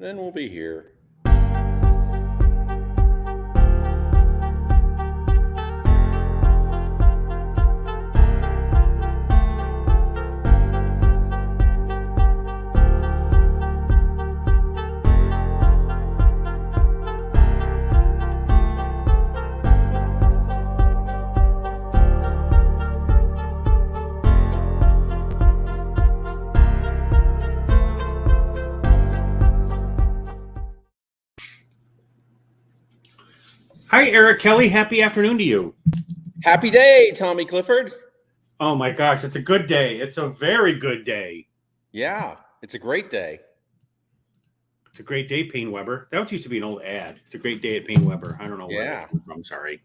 then we'll be here. Hi, Eric Kelly. Happy afternoon to you. Happy day, Tommy Clifford. Oh my gosh, it's a good day. It's a very good day. Yeah, it's a great day. It's a great day, Payne Weber. That used to be an old ad. It's a great day at Payne Weber. I don't know where that came from. Sorry.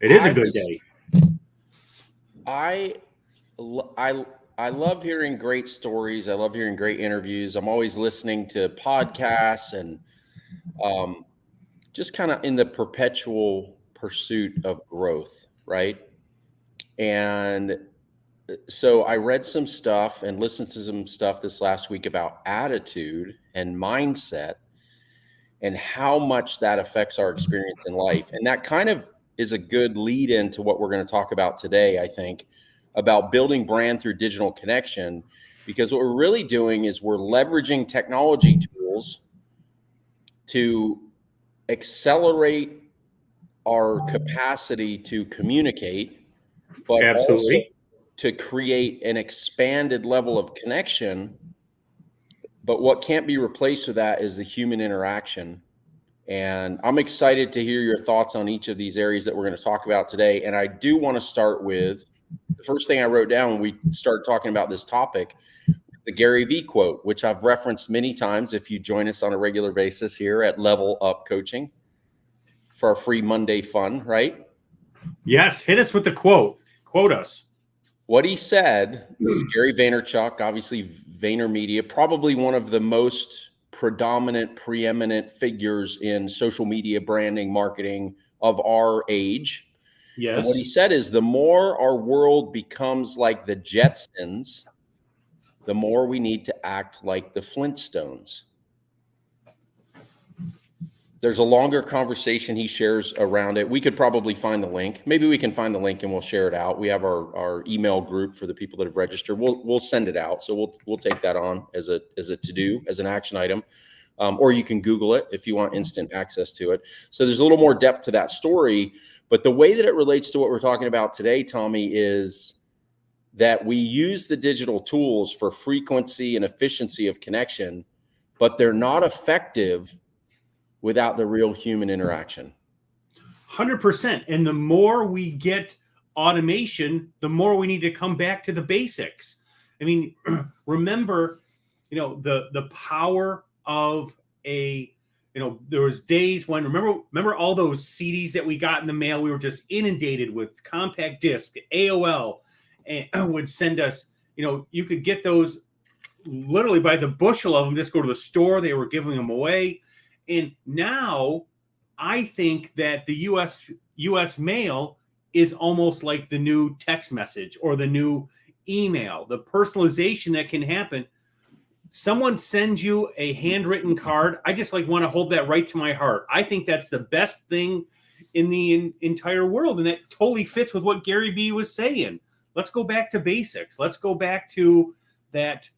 It is a good day. I love hearing great stories. I love hearing great interviews. I'm always listening to podcasts and just kind of in the perpetual pursuit of growth, right? And so I read some stuff and listened to some stuff this last week about attitude and mindset and how much that affects our experience in life. And that kind of is a good lead into what we're going to talk about today, I think, about building brand through digital connection. Because what we're really doing is we're leveraging technology tools to accelerate our capacity to communicate, but also to create an expanded level of connection. But what can't be replaced with that is the human interaction. And I'm excited to hear your thoughts on each of these areas that we're going to talk about today. And I do want to start with the first thing I wrote down when we started talking about this topic, the Gary Vee quote, which I've referenced many times if you join us on a regular basis here at Level Up Coaching for our free Monday fun, right? Yes, hit us with the quote. Quote us. What he said is Gary Vaynerchuk, obviously VaynerMedia, probably one of the most preeminent figures in social media branding, marketing of our age. Yes. And what he said is the more our world becomes like the Jetsons, the more we need to act like the Flintstones. There's a longer conversation he shares around it. We could probably find the link. Maybe we can find the link and we'll share it out. We have our email group for the people that have registered. We'll send it out. So we'll take that on as a to-do, as an action item. Or you can Google it if you want instant access to it. So there's a little more depth to that story. But the way that it relates to what we're talking about today, Tommy, is that we use the digital tools for frequency and efficiency of connection, but they're not effective without the real human interaction. 100%. And the more we get automation, the more we need to come back to the basics. I mean, remember, the power of there was days when, remember all those CDs that we got in the mail? We were just inundated with compact disc, AOL, and would send us, you could get those literally by the bushel of them, just go to the store. They were giving them away. And now I think that the US mail is almost like the new text message or the new email, the personalization that can happen. Someone sends you a handwritten card. I just want to hold that right to my heart. I think that's the best thing in the entire world. And that totally fits with what Gary Vee was saying. Let's go back to basics. Let's go back to that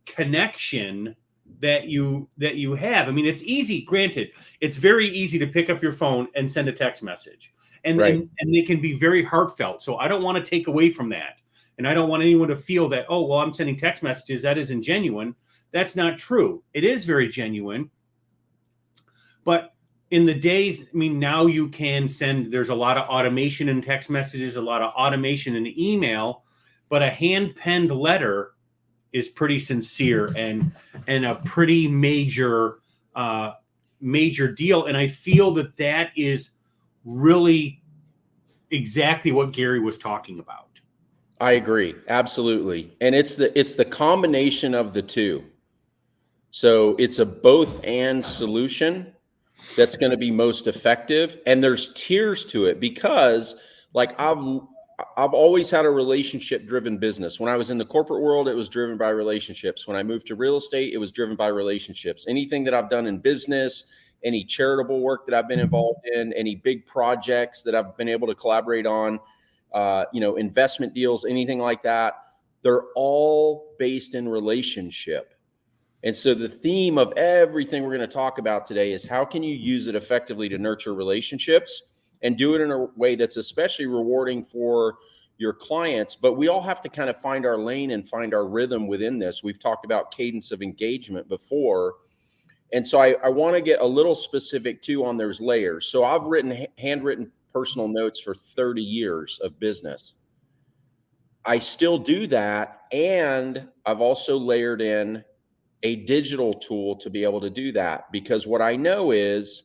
connection that you have. I mean, it's easy. Granted, it's very easy to pick up your phone and send a text message, and they can be very heartfelt. So I don't want to take away from that, and I don't want anyone to feel that, oh, well, I'm sending text messages, that isn't genuine. That's not true. It is very genuine. But in the days, I mean, now you can send. There's a lot of automation in text messages, a lot of automation in email, but a hand-penned letter is pretty sincere and a pretty major deal. And I feel that is really exactly what Gary was talking about. I agree. Absolutely. And it's the combination of the two. So it's a both and solution that's going to be most effective. And there's tiers to it because I've always had a relationship driven business. When I was in the corporate world, it was driven by relationships. When I moved to real estate, it was driven by relationships. Anything that I've done in business, any charitable work that I've been involved in, any big projects that I've been able to collaborate on, investment deals, anything like that, they're all based in relationship. And so the theme of everything we're going to talk about today is how can you use it effectively to nurture relationships and do it in a way that's especially rewarding for your clients. But we all have to kind of find our lane and find our rhythm within this. We've talked about cadence of engagement before. And so I want to get a little specific too on those layers. So I've written handwritten personal notes for 30 years of business. I still do that. And I've also layered in a digital tool to be able to do that, because what I know is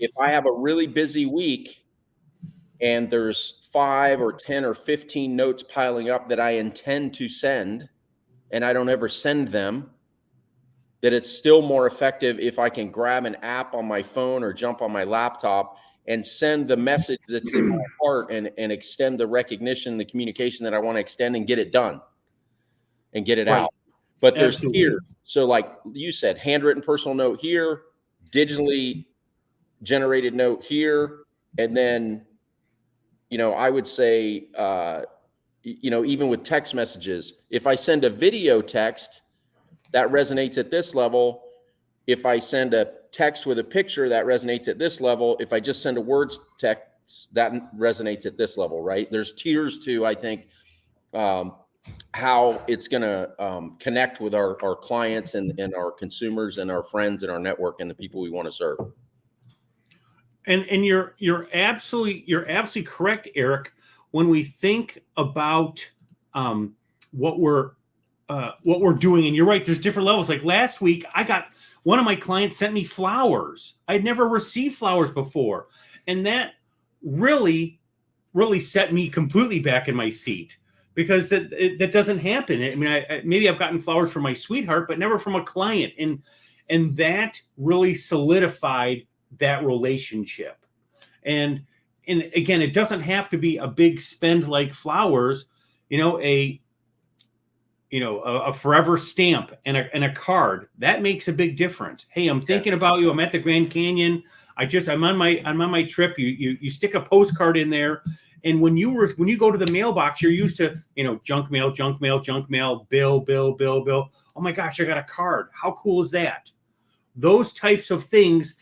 if I have a really busy week and there's 5 or 10 or 15 notes piling up that I intend to send and I don't ever send them, that it's still more effective if I can grab an app on my phone or jump on my laptop and send the message that's in my heart and extend the recognition, the communication that I want to extend and get it done and get it out. But there's tiers. So like you said, handwritten personal note here, digitally generated note here. And then, I would say, even with text messages, if I send a video text, that resonates at this level. If I send a text with a picture, that resonates at this level. If I just send a words text, that resonates at this level, right? There's tiers to, I think, how it's going to connect with our clients and our consumers and our friends and our network and the people we want to serve. And you're absolutely correct, Eric. When we think about what we're doing, and you're right, there's different levels. Like last week, one of my clients sent me flowers. I'd never received flowers before, and that really set me completely back in my seat, because that doesn't happen. I mean, maybe I've gotten flowers from my sweetheart, but never from a client, and that really solidified that relationship. And again, it doesn't have to be a big spend like flowers, a forever stamp and a card that makes a big difference. Hey, I'm thinking about you. I'm at the Grand Canyon. I'm on my trip. You stick a postcard in there. And when you go to the mailbox, you're used to, junk mail, bill. Oh my gosh, I got a card. How cool is that? Those types of things.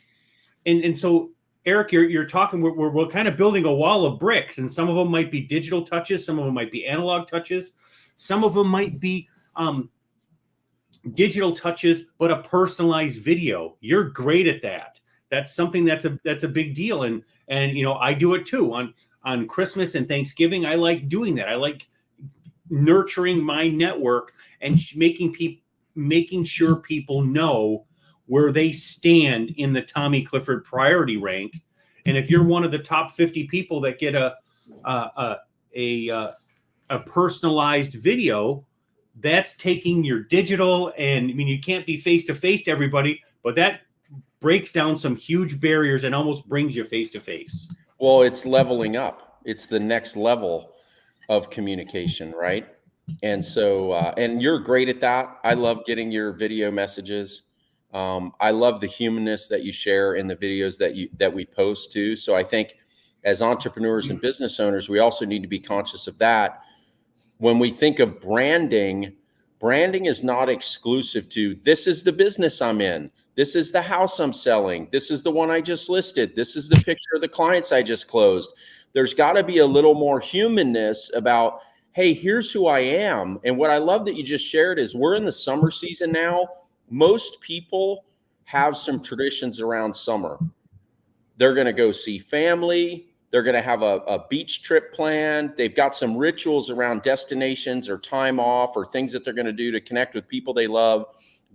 And so, Eric, you're talking, we're kind of building a wall of bricks, and some of them might be digital touches. Some of them might be analog touches. Some of them might be digital touches, but a personalized video. You're great at that. That's something that's a big deal. And I do it too on Christmas and Thanksgiving. I like doing that. I like nurturing my network and making sure people know where they stand in the Tommy Clifford priority rank. And if you're one of the top 50 people that get a personalized video, that's taking your digital, and I mean, you can't be face to face to everybody, but that breaks down some huge barriers and almost brings you face to face. Well, it's leveling up. It's the next level of communication, right? And so, and you're great at that. I love getting your video messages. I love the humanness that you share in the videos that we post too. So I think as entrepreneurs and business owners, we also need to be conscious of that. When we think of branding is not exclusive to, this is the business I'm in. This is the house I'm selling. This is the one I just listed. This is the picture of the clients I just closed. There's got to be a little more humanness about, hey, here's who I am. And what I love that you just shared is we're in the summer season now. Most people have some traditions around summer. They're going to go see family. They're going to have a beach trip planned. They've got some rituals around destinations or time off or things that they're going to do to connect with people they love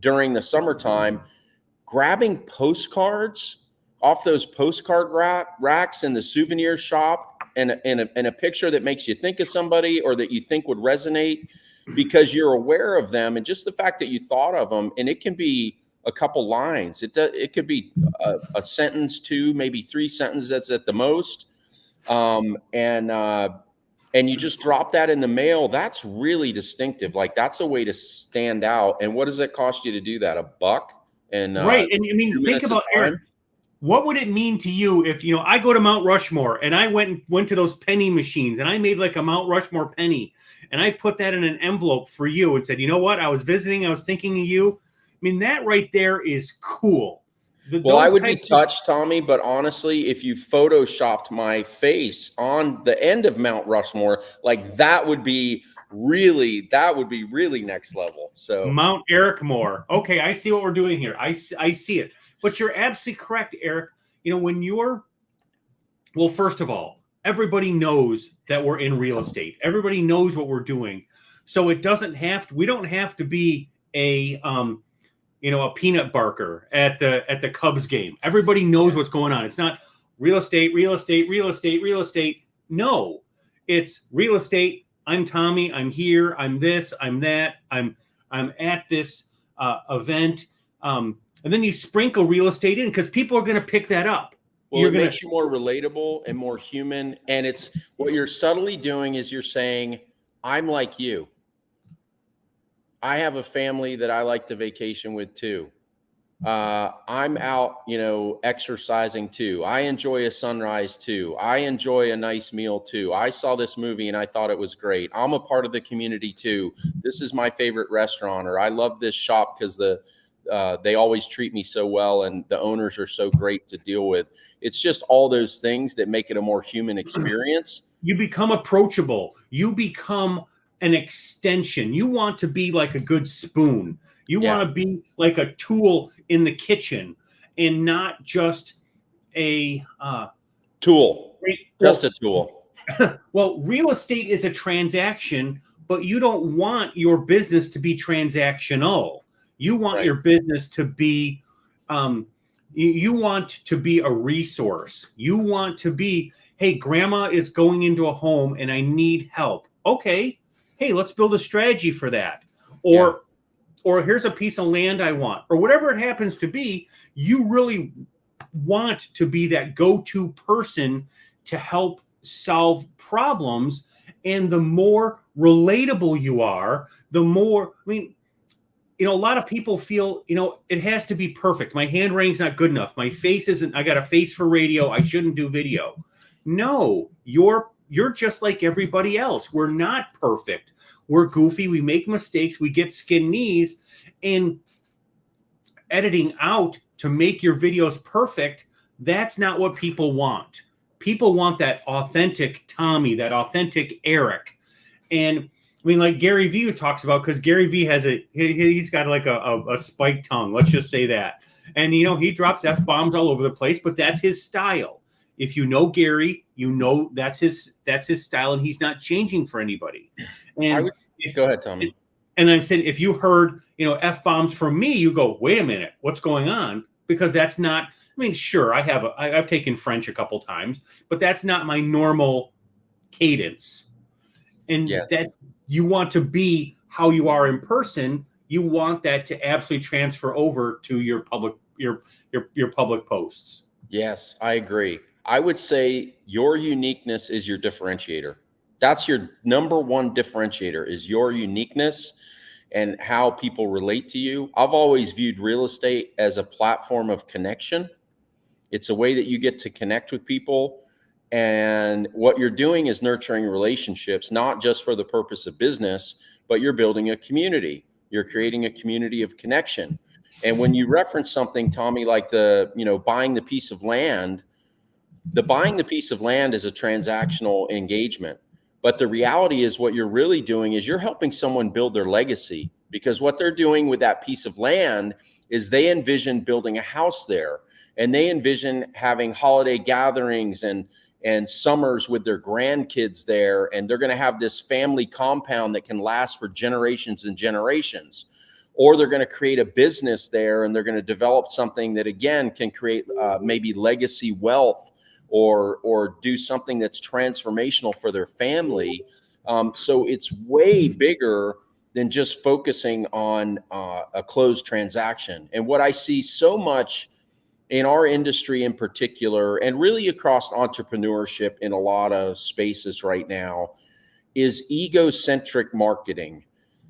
during the summertime. Grabbing postcards off those postcard racks in the souvenir shop and a picture that makes you think of somebody or that you think would resonate because you're aware of them, and just the fact that you thought of them, and it can be a couple lines. It could be a sentence, 2, maybe 3 sentences at the most. And and you just drop that in the mail, that's really distinctive. Like that's a way to stand out. And what does it cost you to do that? $1 and Right. And I 2 mean, think minutes of about Eric. time? What would it mean to you if, I go to Mount Rushmore and I went to those penny machines and I made like a Mount Rushmore penny and I put that in an envelope for you and said, you know what? I was visiting. I was thinking of you. I mean, that right there is cool. Well, I would be touched, Tommy, but honestly, if you photoshopped my face on the end of Mount Rushmore, like that would be really next level. So Mount Eric Moore. Okay, I see what we're doing here. I see it. But you're absolutely correct, Eric. When well, first of all, everybody knows that we're in real estate. Everybody knows what we're doing. So we don't have to be a peanut barker at the Cubs game. Everybody knows what's going on. It's not real estate, real estate, real estate, real estate. No, it's real estate. I'm Tommy. I'm here. I'm this. I'm that. I'm at this event. And then you sprinkle real estate in because people are going to pick that up. Well, it makes you more relatable and more human. And it's what you're subtly doing is you're saying, I'm like you. I have a family that I like to vacation with too. I'm out, exercising too. I enjoy a sunrise too. I enjoy a nice meal too. I saw this movie and I thought it was great. I'm a part of the community too. This is my favorite restaurant, or I love this shop because they always treat me so well and the owners are so great to deal with. It's just all those things that make it a more human experience. You become approachable. You become an extension. You want to be like a good spoon. You want to be like a tool in the kitchen and not just a tool. Just a tool. Well, real estate is a transaction, but you don't want your business to be transactional. You want your business to be, you want to be a resource. You want to be, hey, grandma is going into a home and I need help. Okay. Hey, let's build a strategy for that. Or here's a piece of land I want, or whatever it happens to be. You really want to be that go-to person to help solve problems. And the more relatable you are, the more, a lot of people feel, it has to be perfect. My handwriting's not good enough. My face isn't, I got a face for radio. I shouldn't do video. No, you're just like everybody else. We're not perfect. We're goofy. We make mistakes. We get skin knees, and editing out to make your videos perfect. That's not what people want. People want that authentic Tommy, that authentic Eric. And like Gary Vee talks about, because Gary Vee he's got like a spiked tongue. Let's just say that. And, he drops F-bombs all over the place, but that's his style. If you know Gary, that's his style, and he's not changing for anybody. And go ahead, Tommy. And I'm saying, if you heard, F-bombs from me, you go, wait a minute, what's going on? Because that's not, sure, I've taken French a couple times, but that's not my normal cadence. And that you want to be how you are in person. You want that to absolutely transfer over to your public posts. Yes, I agree. I would say your uniqueness is your differentiator. That's your number one differentiator, is your uniqueness and how people relate to you. I've always viewed real estate as a platform of connection. It's a way that you get to connect with people. And what you're doing is nurturing relationships, not just for the purpose of business, but you're building a community. You're creating a community of connection. And when you reference something, Tommy, like buying the piece of land, buying the piece of land is a transactional engagement. But the reality is, what you're really doing is you're helping someone build their legacy, because what they're doing with that piece of land is they envision building a house there, and they envision having holiday gatherings and summers with their grandkids there. And they're going to have this family compound that can last for generations and generations. Or they're going to create a business there, and they're going to develop something that, again, can create maybe legacy wealth, or do something that's transformational for their family. So it's way bigger than just focusing on a closed transaction. And what I see so much in our industry in particular, and really across entrepreneurship in a lot of spaces right now, is egocentric marketing.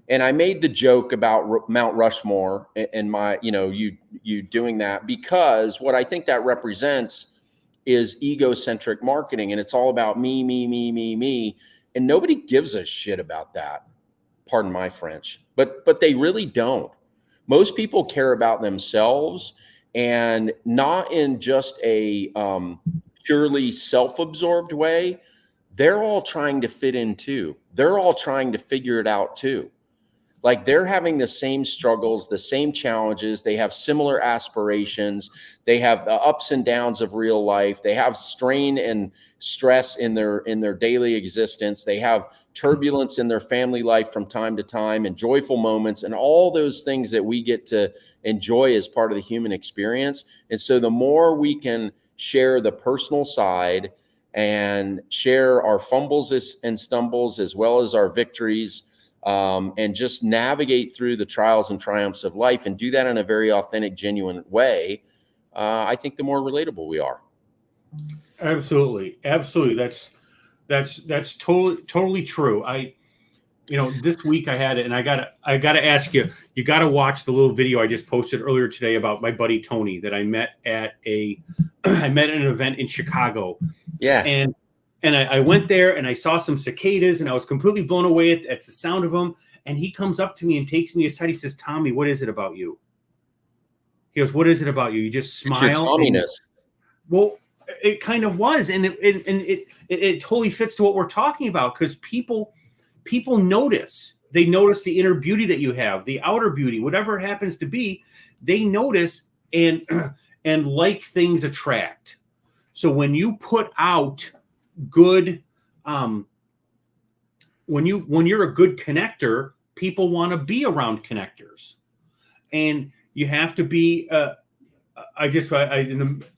And I made the joke about Mount Rushmore and my, you doing that, because what I think that represents is egocentric marketing. And it's all about me, me, me, me, me. And nobody gives a shit about that. Pardon my French, but they really don't. Most people care about themselves, and not in just a purely self-absorbed way. They're all trying to fit in too. They're all trying to figure it out too. Like, they're having the same struggles, the same challenges. They have similar aspirations. They have the ups and downs of real life. They have strain and stress in their daily existence. They have turbulence in their family life from time to time, and joyful moments, and all those things that we get to enjoy as part of the human experience. And so the more we can share the personal side and share our fumbles and stumbles as well as our victories, and just navigate through the trials and triumphs of life, and do that in a very authentic, genuine way, I think the more relatable we are. Absolutely. That's totally true. This week I had it, and I gotta ask you, you gotta watch the little video I just posted earlier today about my buddy Tony that I met at I met at an event in Chicago. Yeah. And I went there and I saw some cicadas, and I was completely blown away at the sound of them. And he comes up to me and takes me aside. He says, "Tommy, what is it about you?" He goes, "What is it about you? You just smile." It's your Tomminess. Well, it kind of was, and it totally fits to what we're talking about, because people notice. They notice the inner beauty that you have, the outer beauty, whatever it happens to be. They notice, and like things attract. So when you put out good, when you're a good connector, people want to be around connectors, and you have to be.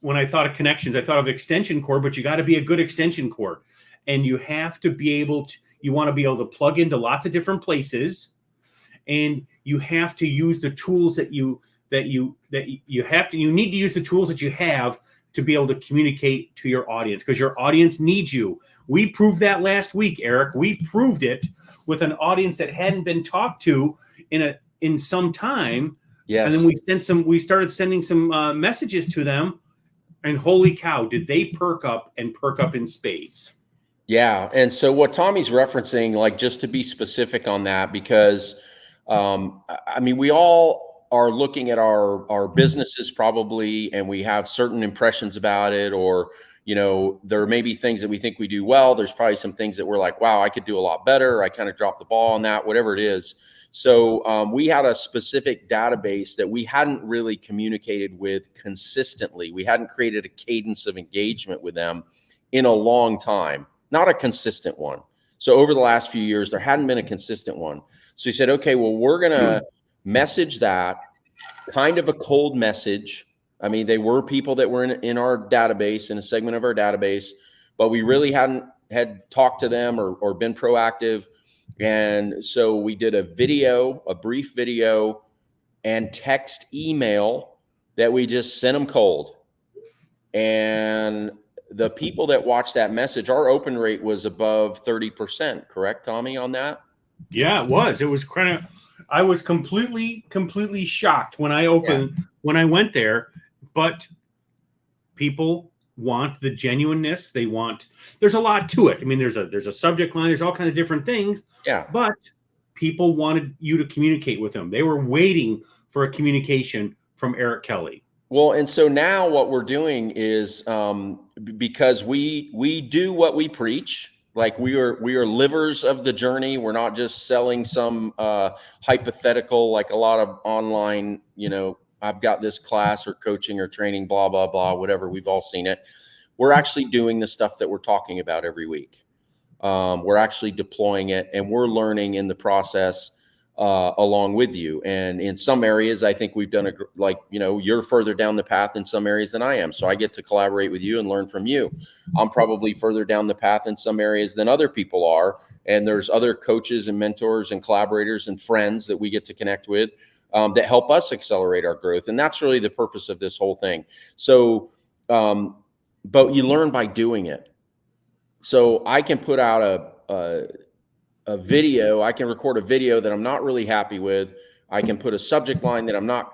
When I thought of connections, I thought of extension cord, but you got to be a good extension cord, and you have to be able to. You want to be able to plug into lots of different places, and you have to use the tools that you have to. You need to use the tools that you have to be able to communicate to your audience, because your audience needs you. We proved that last week, Eric. We proved it with an audience that hadn't been talked to in some time. Yes. And then we started sending some messages to them, and holy cow, did they perk up in spades. Yeah. And so what Tommy's referencing, like, just to be specific on that, because we all are looking at our businesses probably, and we have certain impressions about it, or, there may be things that we think we do well. There's probably some things that we're like, wow, I could do a lot better. I kind of dropped the ball on that, whatever it is. So we had a specific database that we hadn't really communicated with consistently. We hadn't created a cadence of engagement with them in a long time, not a consistent one. So over the last few years, there hadn't been a consistent one. So he said, okay, well, we're going to message that, kind of a cold message. I mean, they were people that were in our database, in a segment of our database, but we really hadn't talked to them or been proactive. And so we did a brief video and text email that we just sent them cold. And the people that watched that message, our open rate was above 30%, correct, Tommy, on that? Yeah, it was. It was kind of, I was completely shocked when I went there, but people want the genuineness. There's a lot to it. I mean, there's a subject line, there's all kinds of different things. Yeah. But people wanted you to communicate with them. They were waiting for a communication from Eric Kelly. Well, and so now what we're doing is, because we do what we preach, like we are livers of the journey. We're not just selling some hypothetical, like a lot of online, I've got this class or coaching or training, blah, blah, blah, whatever. We've all seen it. We're actually doing the stuff that we're talking about every week. We're actually deploying it, and we're learning in the process along with you. And in some areas, I think we've done you're further down the path in some areas than I am. So I get to collaborate with you and learn from you. I'm probably further down the path in some areas than other people are. And there's other coaches and mentors and collaborators and friends that we get to connect with that help us accelerate our growth. And that's really the purpose of this whole thing. So, but you learn by doing it. So I can put out a video. I can record a video that I'm not really happy with. I can put a subject line that I'm not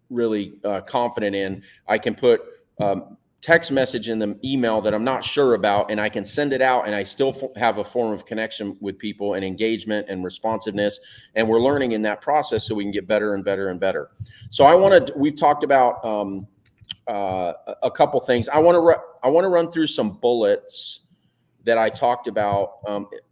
really confident in. I can put text message in the email that I'm not sure about, and I can send it out, and I still have a form of connection with people and engagement and responsiveness. And we're learning in that process so we can get better and better and better. So we've talked about a couple things. I want to run through some bullets that I talked about,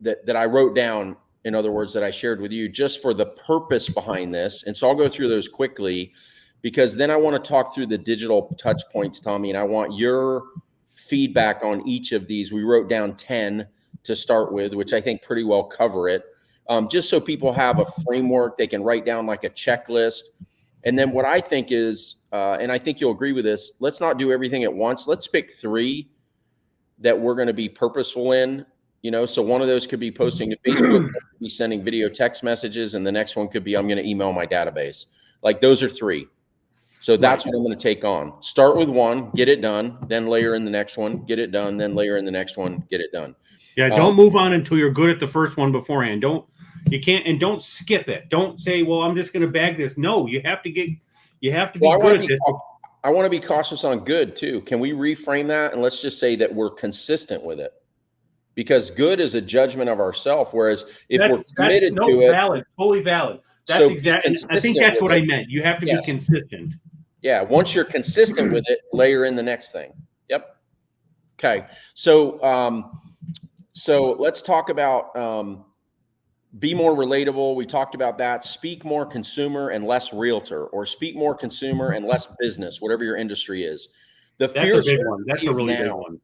that I wrote down, in other words, that I shared with you just for the purpose behind this. And so I'll go through those quickly, because then I want to talk through the digital touch points, Tommy, and I want your feedback on each of these. We wrote down 10 to start with, which I think pretty well cover it, just so people have a framework. They can write down like a checklist. And then what I think is, and I think you'll agree with this, let's not do everything at once. Let's pick 3 that we're going to be purposeful in. So one of those could be posting to Facebook, could be sending video text messages, and the next one could be I'm going to email my database. Like, those are 3. So that's what I'm going to take on. Start with 1, get it done, then layer in the next one, get it done, then layer in the next one, get it done. Yeah, don't move on until you're good at the first one beforehand. Don't skip it. Don't say, well, I'm just going to bag this. No, you have to be good at this. I want to be cautious on good too. Can we reframe that? And let's just say that we're consistent with it, because good is a judgment of ourselves. Whereas if we're committed to it, valid, totally valid. That's so exactly. I think that's what I meant. You have to be consistent. Yeah. Once you're consistent with it, layer in the next thing. Yep. Okay. So, so let's talk about be more relatable. We talked about that. Speak more consumer and less realtor, or speak more consumer and less business, whatever your industry is. That's a big one. That's a really big one.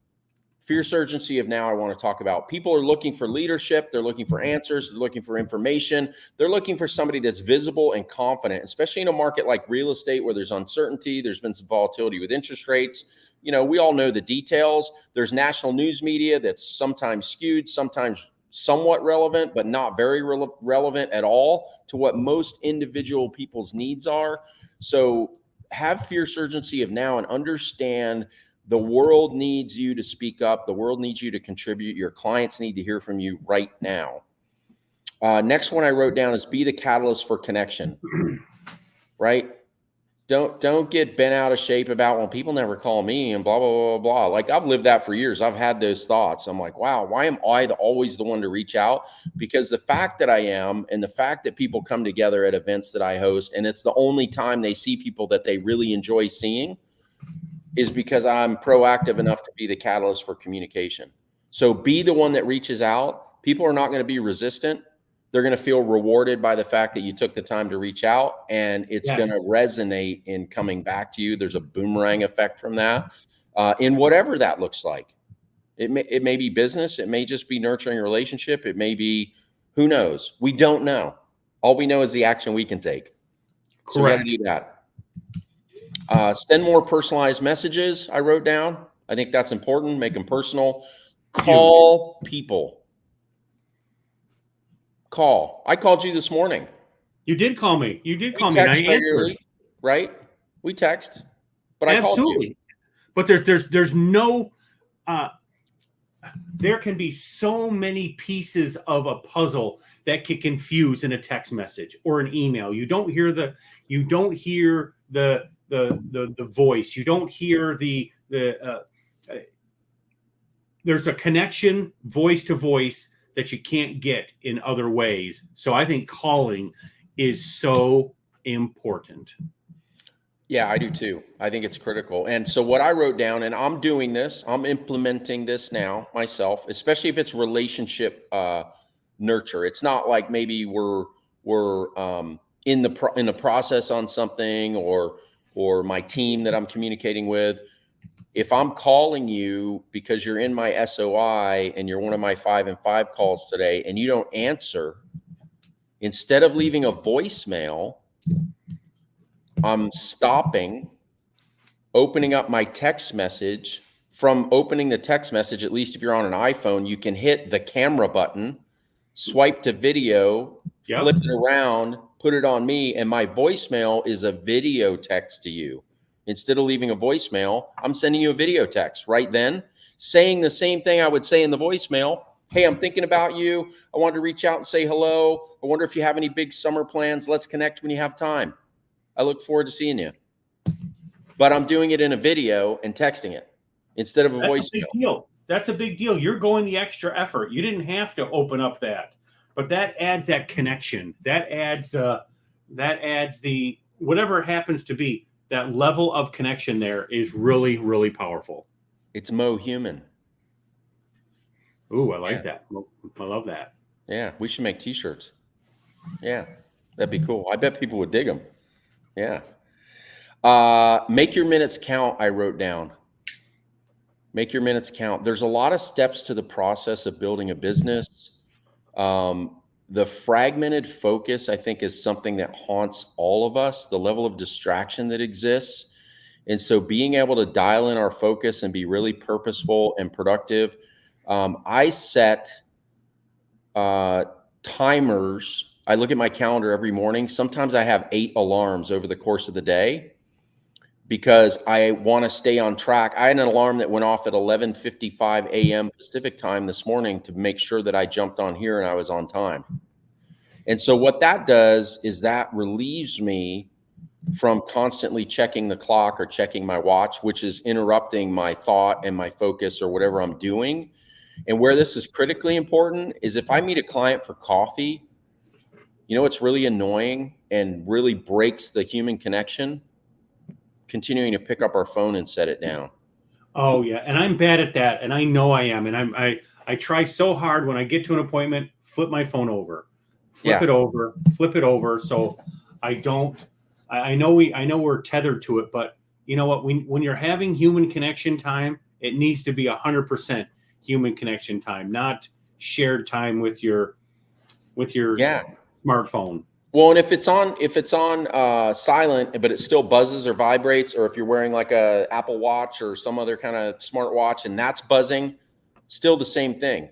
Fierce urgency of now I want to talk about. People are looking for leadership. They're looking for answers. They're looking for information. They're looking for somebody that's visible and confident, especially in a market like real estate where there's uncertainty. There's been some volatility with interest rates. We all know the details. There's national news media that's sometimes skewed, sometimes somewhat relevant, but not very relevant at all to what most individual people's needs are. So have fierce urgency of now and understand the world needs you to speak up. The world needs you to contribute. Your clients need to hear from you right now. Next one I wrote down is be the catalyst for connection, right? Don't get bent out of shape about, well, people never call me and blah, blah, blah, blah. Like, I've lived that for years. I've had those thoughts. I'm like, wow, why am I always the one to reach out? Because the fact that I am, and the fact that people come together at events that I host, and it's the only time they see people that they really enjoy seeing, is because I'm proactive enough to be the catalyst for communication. So be the one that reaches out. People are not going to be resistant. They're going to feel rewarded by the fact that you took the time to reach out, and it's going to resonate in coming back to you. There's a boomerang effect from that, in whatever that looks like. It may be business. It may just be nurturing a relationship. It may be, who knows? We don't know. All we know is the action we can take. Correct. So we got to do that. Send more personalized messages, I wrote down. I think that's important. Make them personal. Call people. Call. I called you this morning. You did call me. You did call me. And I answered. Right? We text. But I called you. But there's no there can be so many pieces of a puzzle that can confuse in a text message or an email. You don't hear the voice. You don't hear there's a connection voice to voice that you can't get in other ways. So I think calling is so important. Yeah, I do too. I think it's critical. And so what I wrote down, and I'm doing this, I'm implementing this now myself, especially if it's relationship nurture. It's not like maybe we're in the process on something, or my team that I'm communicating with. If I'm calling you because you're in my SOI and you're one of my 5 and 5 calls today and you don't answer, instead of leaving a voicemail, I'm stopping, opening up my text message. From opening the text message, at least if you're on an iPhone, you can hit the camera button, swipe to video, flip it around, put it on me, and my voicemail is a video text to you. Instead of leaving a voicemail, I'm sending you a video text right then, saying the same thing I would say in the voicemail, Hey, I'm thinking about you. I wanted to reach out and say hello. I wonder if you have any big summer plans. Let's connect when you have time. I look forward to seeing you. But I'm doing it in a video and texting it instead of a That's a voicemail. big deal. That's a big deal. You're going the extra effort. You didn't have to open up that, but that adds that connection. That adds the whatever it happens to be, that level of connection there is really, really powerful. It's Mo human. Ooh, I like that. I love that. Yeah, we should make t-shirts. Yeah, that'd be cool. I bet people would dig them. Yeah. Make your minutes count, I wrote down. Make your minutes count. There's a lot of steps to the process of building a business. The fragmented focus, I think, is something that haunts all of us, the level of distraction that exists. And so being able to dial in our focus and be really purposeful and productive. I set timers. I look at my calendar every morning. Sometimes I have 8 alarms over the course of the day because I want to stay on track. I had an alarm that went off at 11:55 a.m. Pacific time this morning to make sure that I jumped on here and I was on time. And so what that does is that relieves me from constantly checking the clock or checking my watch, which is interrupting my thought and my focus or whatever I'm doing. And where this is critically important is if I meet a client for coffee, you know what's really annoying and really breaks the human connection? Continuing to pick up our phone and set it down. Oh yeah, and I'm bad at that, and I know I am, and I try so hard when I get to an appointment, flip my phone over, flip it over, so I don't. I know we're tethered to it, but you know what? When you're having human connection time, it needs to be 100% human connection time, not shared time with your smartphone. Well, and if it's on silent, but it still buzzes or vibrates, or if you're wearing like a Apple Watch or some other kind of smart watch and that's buzzing, still the same thing.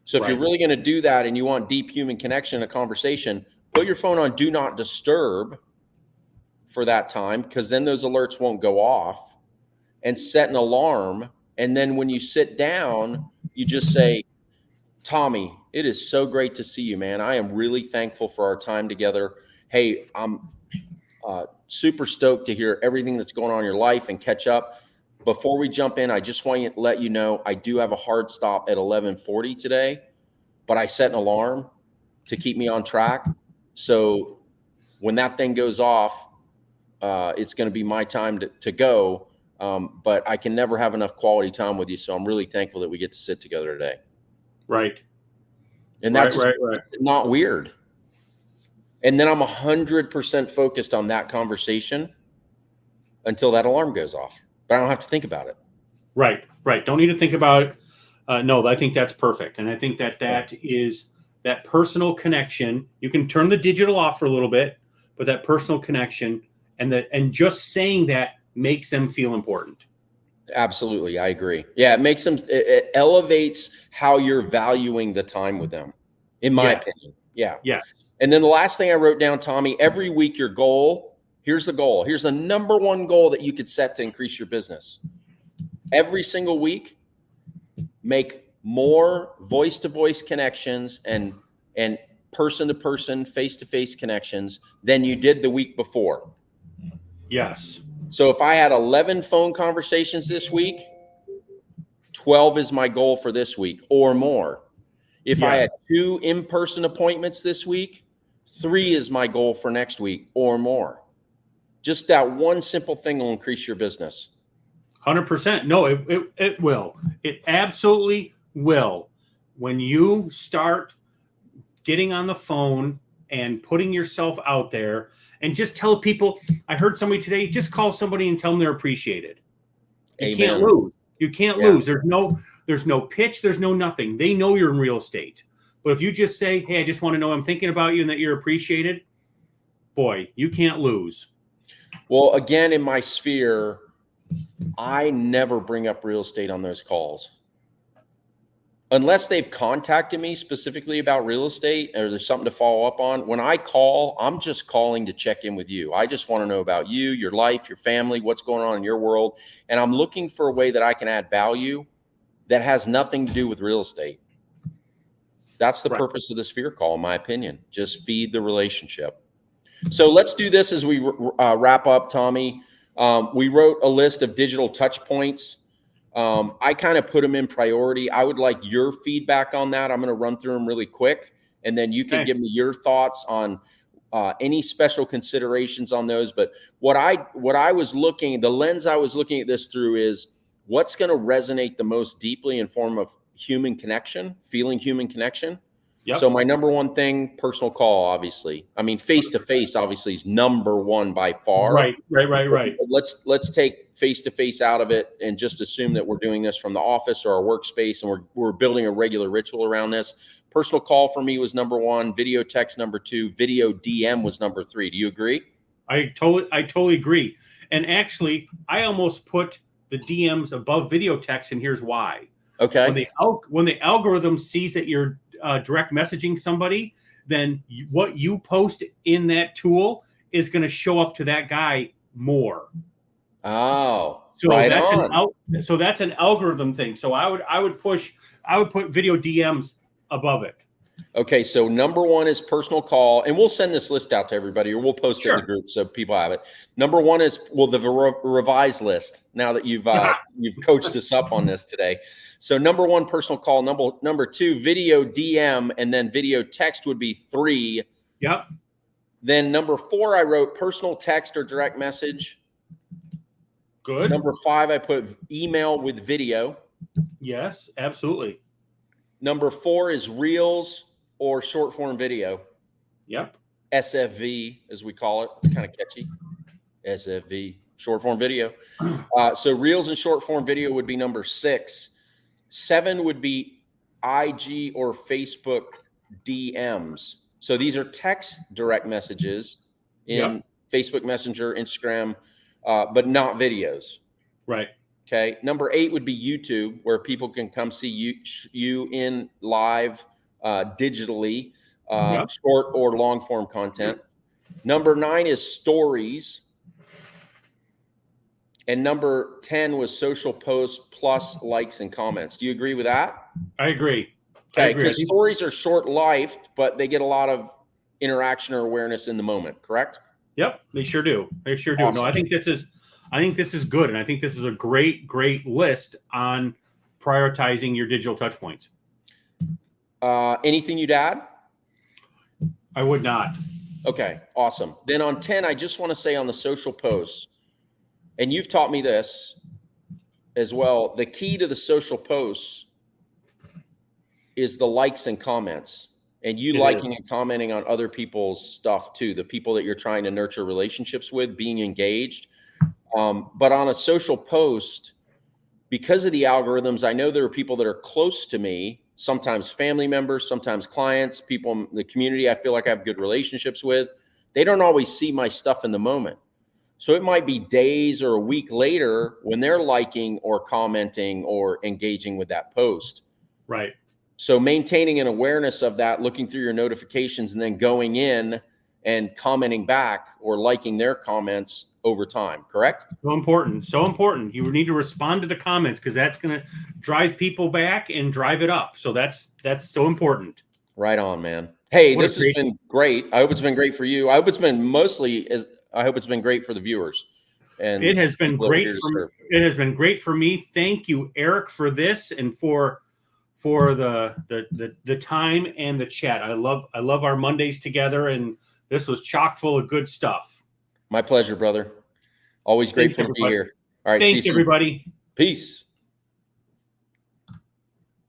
So if you're really going to do that and you want deep human connection, a conversation, put your phone on do not disturb for that time, because then those alerts won't go off, and set an alarm. And then when you sit down, you just say, Tommy, it is so great to see you, man. I am really thankful for our time together. Hey, I'm super stoked to hear everything that's going on in your life and catch up. Before we jump in, I just want to let you know I do have a hard stop at 11:40 today, but I set an alarm to keep me on track. So when that thing goes off, it's going to be my time to go. But I can never have enough quality time with you. So I'm really thankful that we get to sit together today. Right. And that's not weird. And then I'm 100% focused on that conversation until that alarm goes off. But I don't have to think about it. Right. Don't need to think about it. No, I think that's perfect. And I think that is that personal connection. You can turn the digital off for a little bit, but that personal connection and just saying that makes them feel important. Absolutely. I agree. Yeah. It elevates how you're valuing the time with them, in my opinion. Yeah. Yes. And then the last thing I wrote down, Tommy, every week your goal, here's the goal. Here's the number one goal that you could set to increase your business. Every single week, make more voice-to-voice connections and person-to-person, face-to-face connections than you did the week before. Yes. So if I had 11 phone conversations this week, 12 is my goal for this week or more. If I had 2 in-person appointments this week, 3 is my goal for next week or more. Just that one simple thing will increase your business. 100%. No, it will. It absolutely will. When you start getting on the phone and putting yourself out there and just tell people, I heard somebody today, just call somebody and tell them they're appreciated. You can't lose. You can't lose. There's no pitch. There's no nothing. They know you're in real estate. But if you just say, hey, I just want to know I'm thinking about you and that you're appreciated, boy, you can't lose. Well, again, in my sphere, I never bring up real estate on those calls. Unless they've contacted me specifically about real estate or there's something to follow up on. When I call, I'm just calling to check in with you. I just want to know about you, your life, your family, what's going on in your world. And I'm looking for a way that I can add value that has nothing to do with real estate. That's the Right. purpose of this fear call, in my opinion. Just feed the relationship. So let's do this as we wrap up, Tommy. We wrote a list of digital touch points. I kind of put them in priority. I would like your feedback on that. I'm going to run through them really quick, and then you can Okay. give me your thoughts on any special considerations on those. But what I was looking, the lens I was looking at this through is what's going to resonate the most deeply in form of human connection, feeling human connection. Yep. So my number one thing, personal call, obviously. I mean, face-to-face obviously is number one by far. Right. Let's take face-to-face out of it and just assume that we're doing this from the office or our workspace, and we're building a regular ritual around this. Personal call for me was number one, video text number two, video DM was number three. Do you agree? I totally agree. And actually, I almost put the DMs above video text, and here's why. Okay. When the algorithm sees that you're direct messaging somebody, then what you post in that tool is going to show up to that guy more. Oh, So right that's an algorithm thing. So I would put video DMs above it. Okay, so number one is personal call, and we'll send this list out to everybody, or we'll post it in the Sure. group so people have it. Number one is the revised list. Now that you've coached us up on this today, so number one, personal call. Number two, video DM, and then video text would be three. Yep. Then number four, I wrote personal text or direct message. Good. Number five, I put email with video. Yes, absolutely. Number four is reels or short form video. Yep. SFV, as we call it. It's kind of catchy. SFV, short form video. So reels and short form video would be number six. Seven would be IG or Facebook DMs. So these are text direct messages in Facebook Messenger, Instagram, but not videos. Right. Okay. Number eight would be YouTube, where people can come see you in live digitally, short or long form content. Number nine is stories. And number 10 was social posts plus likes and comments. Do you agree with that? I agree. Okay. Because stories are short lived, but they get a lot of interaction or awareness in the moment, correct? Yep. They sure do. Awesome. No, I think this is good. And I think this is a great list on prioritizing your digital touch points. Anything you'd add? I would not. Okay, awesome. Then on 10, I just want to say on the social posts, and you've taught me this as well, the key to the social posts is the likes and comments, and you liking and commenting on other people's stuff too, the people that you're trying to nurture relationships with, being engaged. But on a social post, because of the algorithms, I know there are people that are close to me, sometimes family members, sometimes clients, people in the community I feel like I have good relationships with. They don't always see my stuff in the moment. So it might be days or a week later when they're liking or commenting or engaging with that post. Right. So maintaining an awareness of that, looking through your notifications and then going in and commenting back or liking their comments over time, correct? So important. You need to respond to the comments because that's going to drive people back and drive it up. So that's so important. Right on, man. Hey, this has been great. I hope it's been great for you. I hope it's been great for the viewers. And it has been great for me. Thank you, Eric, for this and for the time and the chat. I love our Mondays together, and this was chock full of good stuff. My pleasure, brother. Always grateful to be here. All right. Thanks, everybody. Peace.